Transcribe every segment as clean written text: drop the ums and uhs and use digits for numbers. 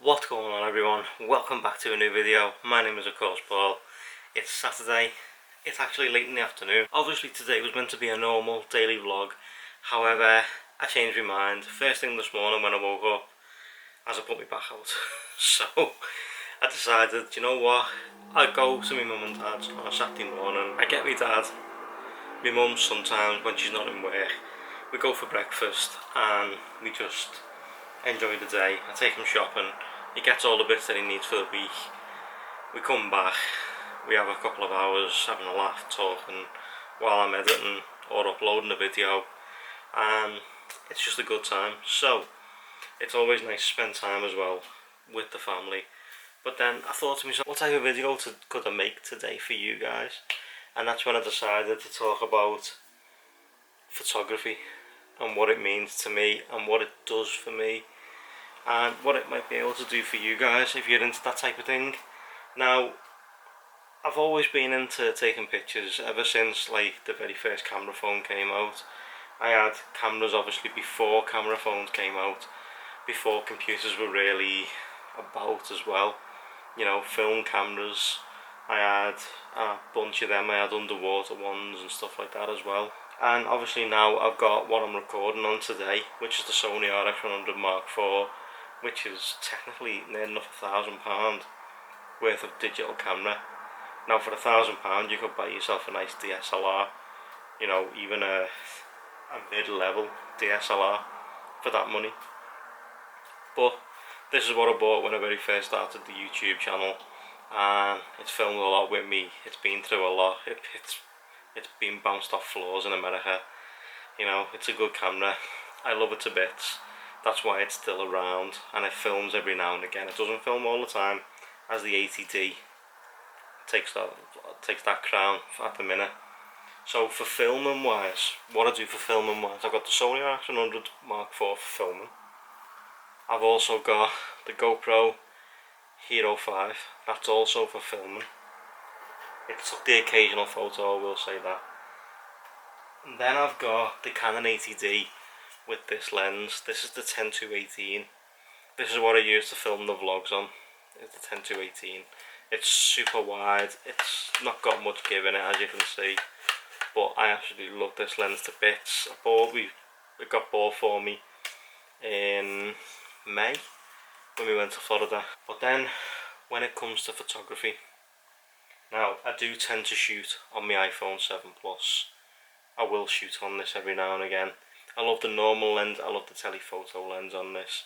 What's going on, everyone? Welcome back to a new video. My name is of course Paul. It's Saturday. It's actually late in the afternoon. Obviously today was meant to be a normal daily vlog. However, I changed my mind first thing this morning when I woke up as I put my back out. So I decided, you know what, I'd go to my mum and dad's on a Saturday morning. I get my dad, my mum sometimes when she's not in work. We go for breakfast and we just enjoy the day. I take him shopping. He gets all the bits that he needs for the week. We come back. We have a couple of hours having a laugh, talking while I'm editing or uploading a video, and it's just a good time. So it's always nice to spend time as well with the family. But then I thought to myself, what type of video could I make today for you guys? And that's when I decided to talk about photography and what it means to me and what it does for me and what it might be able to do for you guys if you're into that type of thing. Now, I've always been into taking pictures ever since like the very first camera phone came out. I had cameras obviously before camera phones came out, before computers were really about as well. You know, film cameras. I had a bunch of them. I had underwater ones and stuff like that as well. And obviously now I've got what I'm recording on today, which is the Sony RX100 Mark IV, which is technically near enough £1,000 worth of digital camera. Now for £1,000 you could buy yourself a nice DSLR, you know, even a mid-level DSLR for that money. But this is what I bought when I very first started the YouTube channel, and it's filmed a lot with me. It's been through a lot. It's been bounced off floors in America. You know, it's a good camera. I love it to bits. That's why it's still around, and it films every now and again. It doesn't film all the time, as the 80D takes that crown at the minute. So for filming wise, what I do for filming wise, I've got the Sony RX100 Mark IV for filming. I've also got the GoPro Hero 5, that's also for filming. It took the occasional photo, I will say that. And then I've got the Canon 80D with this lens. This is the 10-18. This is what I use to film the vlogs on. It's the 10-18. It's super wide. It's not got much give in it, as you can see. But I absolutely love this lens to bits. It got bought for me in May when we went to Florida. But then when it comes to photography, now I do tend to shoot on my iPhone 7 Plus. I will shoot on this every now and again. I love the normal lens, I love the telephoto lens on this.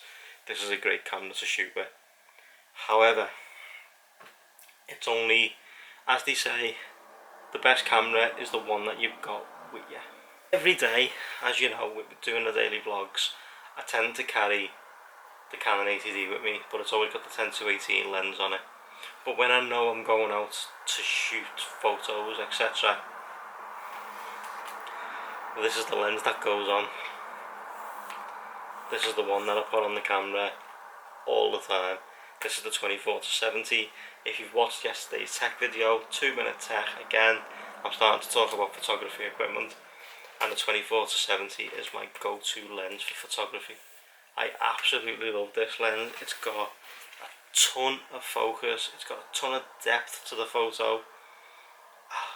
This is a great camera to shoot with. However, it's only, as they say, the best camera is the one that you've got with you. Every day, as you know, with doing the daily vlogs, I tend to carry the Canon 80D with me, but it's always got the 10-18 lens on it. But when I know I'm going out to shoot photos, etc., well, this is the lens that goes on. This is the one that I put on the camera all the time. This is the 24-70. If you've watched yesterday's tech video, 2-minute tech, again, I'm starting to talk about photography equipment, and the 24-70 is my go-to lens for photography. I absolutely love this lens. It's got a ton of focus, it's got a ton of depth to the photo.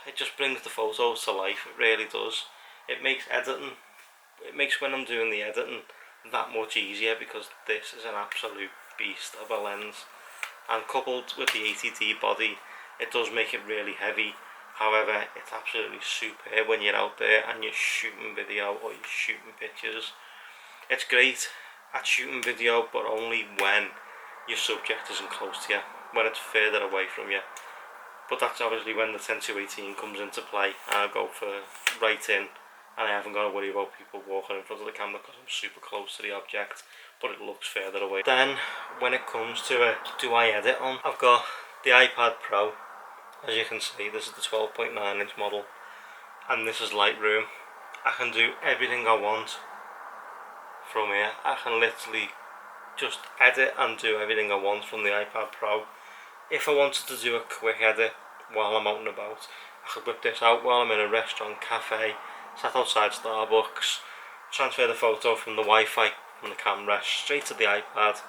It just brings the photos to life, it really does. It makes when I'm doing the editing that much easier, because this is an absolute beast of a lens. And coupled with the 80D body, it does make it really heavy. However, it's absolutely superb when you're out there and you're shooting video or you're shooting pictures. It's great at shooting video, but only when your subject isn't close to you, when it's further away from you. But that's obviously when the 10-18 comes into play, and I go for right in, and I haven't got to worry about people walking in front of the camera because I'm super close to the object, but it looks further away. Then when it comes to it, do I edit on? I've got the iPad Pro. As you can see, this is the 12.9 inch model, and this is Lightroom. I can do everything I want from here. I can literally just edit and do everything I want from the iPad Pro. If I wanted to do a quick edit while I'm out and about, I could whip this out while I'm in a restaurant, cafe, sat outside Starbucks, transfer the photo from the Wi-Fi from the camera straight to the iPad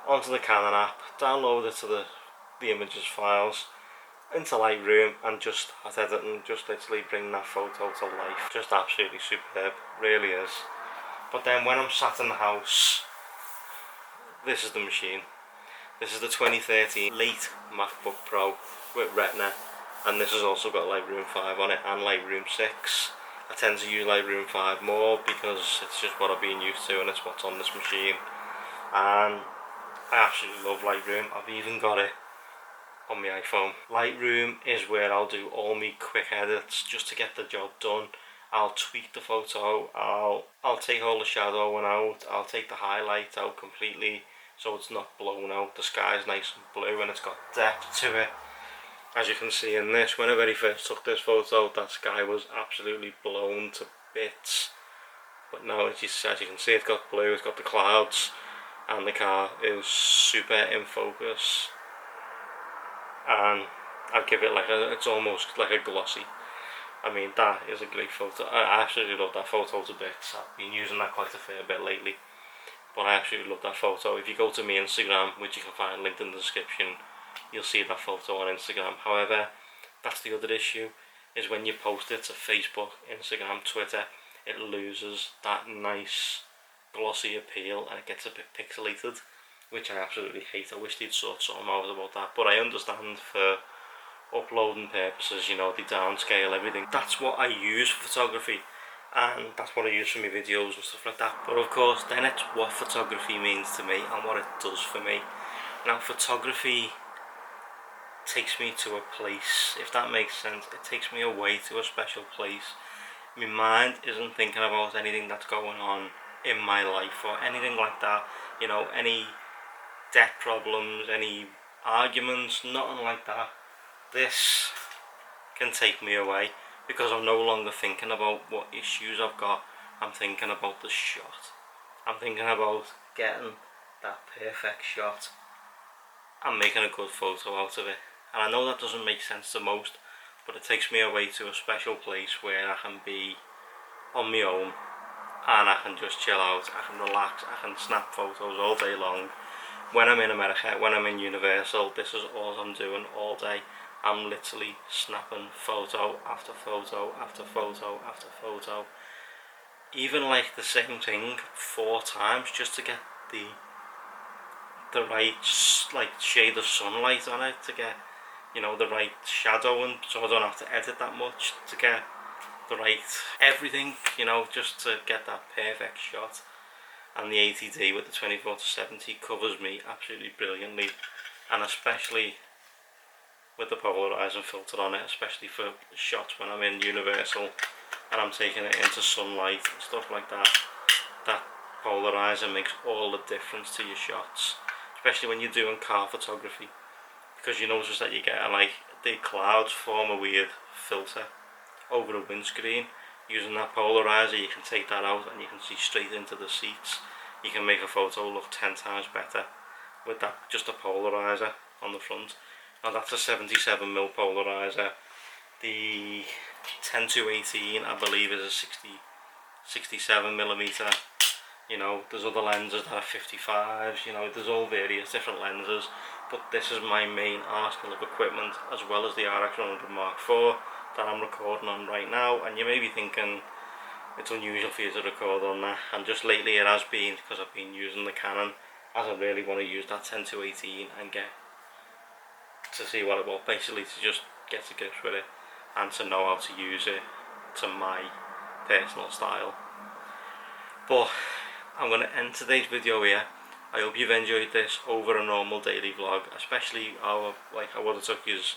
onto the Canon app, download it to the images files into Lightroom, and just start editing. Just literally bring that photo to life. Just absolutely superb, really is. But then when I'm sat in the house, this is the machine. This is the 2013 late MacBook Pro with Retina, and this has also got Lightroom 5 on it and Lightroom 6. I tend to use Lightroom 5 more because it's just what I've been used to and it's what's on this machine. And I absolutely love Lightroom. I've even got it on my iPhone. Lightroom is where I'll do all my quick edits just to get the job done. I'll tweak the photo, I'll take all the shadowing out, I'll take the highlight out completely so it's not blown out. The sky's nice and blue and it's got depth to it. As you can see in this, when I very first took this photo, that sky was absolutely blown to bits. But now, as you can see, it's got blue, it's got the clouds, and the car is super in focus. And I'd give it it's almost like a glossy. I mean, that is a great photo. I absolutely love that photo to bits. I've been using that quite a fair bit lately. But I absolutely love that photo. If you go to my Instagram, which you can find linked in the description, you'll see that photo on Instagram. However, that's the other issue, is when you post it to Facebook, Instagram, Twitter, it loses that nice glossy appeal and it gets a bit pixelated, which I absolutely hate. I wish they'd sort something out about that, but I understand for uploading purposes, you know, they downscale everything. That's what I use for photography, and that's what I use for my videos and stuff like that. But of course, then it's what photography means to me and what it does for me. Now, photography takes me to a place, if that makes sense. It takes me away to a special place. My mind isn't thinking about anything that's going on in my life or anything like that, you know, any debt problems, any arguments, nothing like that. This can take me away because I'm no longer thinking about what issues I've got. I'm thinking about the shot. I'm thinking about getting that perfect shot and making a good photo out of it. And I know that doesn't make sense to most, but it takes me away to a special place where I can be on my own and I can just chill out, I can relax, I can snap photos all day long. When I'm in America, when I'm in Universal, this is all I'm doing all day. I'm literally snapping photo after photo after photo after photo. Even like the same thing 4 times just to get the right like shade of sunlight on it, to get, you know, the right shadowing, so I don't have to edit that much, to get the right everything, you know, just to get that perfect shot. And the 80D with the 24-70 covers me absolutely brilliantly, and especially with the polarizing filter on it, especially for shots when I'm in Universal and I'm taking it into sunlight and stuff like that. That polarizer makes all the difference to your shots, especially when you're doing car photography, because you notice that you get like the clouds form a weird filter over the windscreen. Using that polarizer, you can take that out and you can see straight into the seats. You can make a photo look 10 times better with that, just a polarizer on the front. Now that's a 77mm polarizer. The 10-18 I believe is a 67mm. You know, there's other lenses that are 55s, you know, there's all various different lenses, but this is my main arsenal of equipment, as well as the RX100 Mark IV that I'm recording on right now. And you may be thinking it's unusual for you to record on that, and just lately it has been, because I've been using the Canon, as I really want to use that 10-18 and get to see what it was, basically to just get to grips with it and to know how to use it to my personal style. But I'm going to end today's video here. I hope you've enjoyed this over a normal daily vlog, especially how I would have took yous,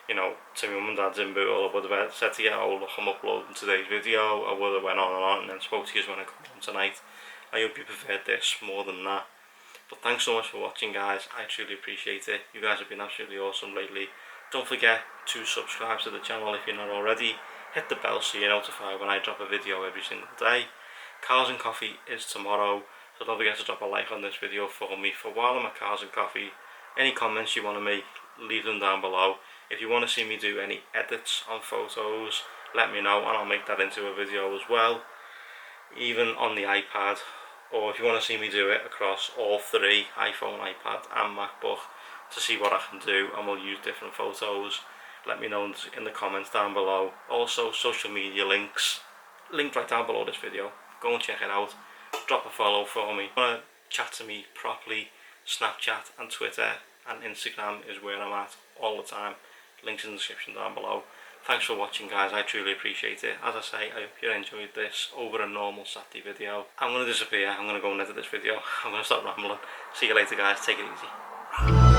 you know, to my mum and dad's in Bootle. I would have said to you, oh look, I'm uploading today's video. I would have went on and on and then spoke to you when I come home tonight. I hope you preferred this more than that. But thanks so much for watching, guys. I truly appreciate it. You guys have been absolutely awesome lately. Don't forget to subscribe to the channel if you're not already. Hit the bell so you're notified when I drop a video every single day. Cars and Coffee is tomorrow, so don't forget to drop a like on this video for me. For while I'm at Cars and Coffee, any comments you want to make, leave them down below. If you want to see me do any edits on photos, let me know and I'll make that into a video as well. Even on the iPad, or if you want to see me do it across all three, iPhone, iPad and MacBook, to see what I can do, and we'll use different photos, let me know in the comments down below. Also, social media links linked right down below this video. Go and check it out. Drop a follow for me. If you want to chat to me properly, Snapchat and Twitter and Instagram is where I'm at all the time. Links in the description down below. Thanks for watching, guys. I truly appreciate it. As I say, I hope you enjoyed this over a normal Saturday video. I'm going to disappear. I'm going to go and edit this video. I'm going to stop rambling. See you later, guys. Take it easy.